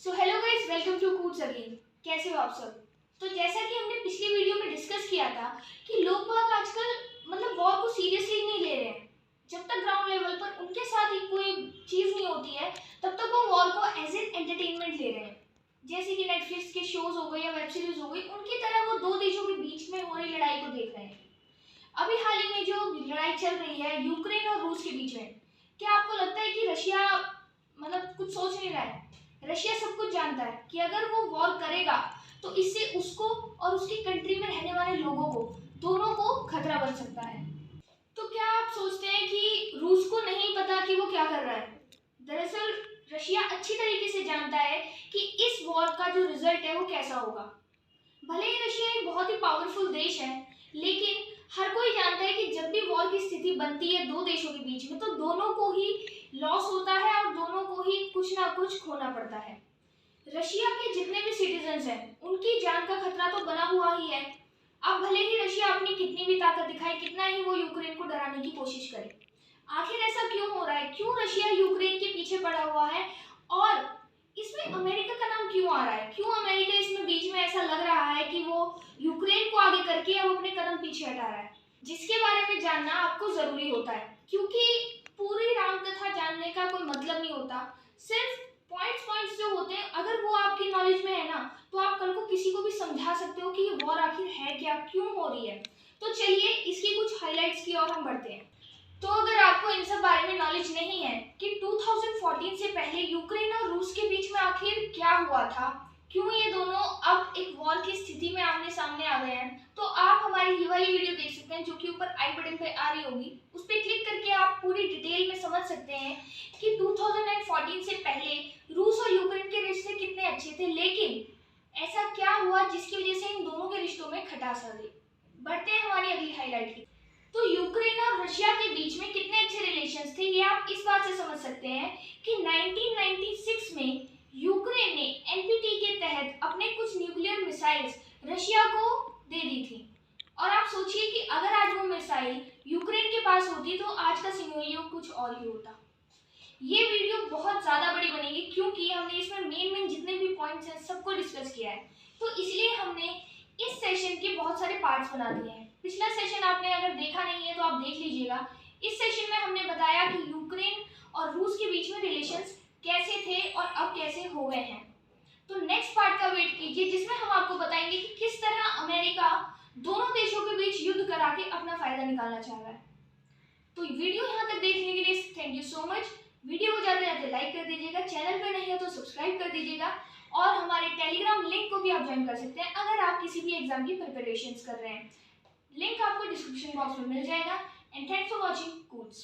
So hello guys, welcome to Kudos again. कैसे हो आप सब? तो जैसा कि हमने पिछली वीडियो में डिस्कस किया था कि लोग बाग आजकल वॉर को सीरियसली नहीं ले रहे हैं। जब तक ग्राउंड लेवल पर उनके साथ ही कोई चीज़ नहीं होती है तब तक वो वॉर को एज एन एंटरटेनमेंट ले रहे हैं। जैसे कि नेटफ्लिक्स के शोज हो गए या वेब सीरीज हो गई, उनकी तरह वो दो देशों के बीच में हो रही लड़ाई को देख रहे हैं। अभी हाल ही में जो लड़ाई चल रही है यूक्रेन और रूस के बीच में, क्या आपको लगता है कि रशिया कुछ सोच नहीं रहा है? रशिया सब कुछ जानता है कि अगर वो वॉर करेगा तो इससे उसको और उसकी कंट्री में रहने वाले लोगों को दोनों को खतरा बन सकता है। तो क्या आप सोचते हैं कि रूस को नहीं पता कि वो क्या कर रहा है? दरअसल रशिया अच्छी तरीके से जानता है कि इस वॉर का जो रिजल्ट है वो कैसा होगा। भले ही रशिया एक बहुत ही पावरफुल देश है, लेकिन हर कोई जानता है कि जब भी वॉर की स्थिति बनती है दो देशों के बीच में तो दोनों को ही लॉस होता है और दोनों को ही कुछ ना कुछ खोना पड़ता है। रशिया के जितने भी सिटीजन्स हैं उनकी जान का खतरा तो बना हुआ ही है। अब भले ही रशिया अपनी कितनी भी ताकत दिखाए, कितना ही वो यूक्रेन को डराने की कोशिश करे, आखिर ऐसा क्यों हो रहा है? क्यों रशिया यूक्रेन के पीछे पड़ा हुआ है? और इसमें अमेरिका का नाम क्यों आ रहा है? क्यों अमेरिका इसमें बीच में ऐसा लग रहा है कि वो यूक्रेन को आगे करके अब अपने कदम पीछे हटा रहा है? जिसके बारे में जानना आपको जरूरी होता है, क्योंकि पूरी रामकथा जानने का कोई मतलब नहीं होता। सिर्फ पॉइंट्स जो होते हैं अगर वो आपकी नॉलेज में है ना, तो आप कल को किसी को भी समझा सकते हो कि ये वॉर आखिर है क्या, क्यों हो रही है। तो चलिए इसकी कुछ हाइलाइट्स की ओर हम बढ़ते हैं। तो अगर आपको इन सब बारे में नॉलेज नहीं है कि 2014 से पहले यूक्रेन और रूस के बीच में आखिर क्या हुआ था, क्यों ये दोनों अब एक वॉर की स्थिति में आमने सामने आ गए हैं, तो आप हमारी ये वाली वीडियो देख सकते हैं जो कि ऊपर आई बटन पे आ रही होगी। उस पर क्लिक करके आप पूरी डिटेल में समझ सकते हैं कि 2014 से पहले रूस और यूक्रेन के रिश्ते कितने अच्छे थे, लेकिन ऐसा क्या हुआ जिसकी वजह से इन दोनों के रिश्तों में खटास आ गई। बढ़ते हैं हमारी अगली हाईलाइट की। तो यूक्रेन और रशिया के बीच में कितने अच्छे रिलेशंस थे ये आप इस बात से समझ सकते हैं कि 1996 में यूक्रेन ने एनपीटी के तहत अपने कुछ न्यूक्लियर मिसाइल्स रशिया को दे दी थी। और आप सोचिए कि अगर आज वो मिसाइल यूक्रेन के पास होती तो आज का सिनेरियो कुछ और ही होता। ये वीडियो बहुत ज़्यादा बड़ी बनेगी क्योंकि हमने इसमें मेन जितने भी पॉइंट्स हैं सबको डिस्कस किया है, तो इसलिए हमने इस सेशन के बहुत सारे पार्ट्स बना दिए हैं। पिछला सेशन आपने अगर देखा नहीं है तो आप देख लीजिएगा। इस सेशन में हमने बताया कि यूक्रेन और रूस के बीच में रिलेशंस कैसे थे और अब कैसे हो गए हैं। तो नेक्स्ट पार्ट का वेट कीजिए जिसमें हम आपको बताएंगे कि किस तरह अमेरिका दोनों देशों के बीच युद्ध करा के अपना फायदा निकालना चाह रहा है। तो वीडियो यहाँ तक देखने के लिए thank you so much. Video को जाते जाते लाइक कर दीजिएगा, चैनल पर नहीं हो तो सब्सक्राइब कर दीजिएगा और हमारे टेलीग्राम लिंक को भी आप ज्वाइन कर सकते हैं अगर आप किसी भी एग्जाम की प्रिपरेशंस कर रहे हैं। लिंक आपको डिस्क्रिप्शन बॉक्स में मिल जाएगा। And thanks for watching कूड्स।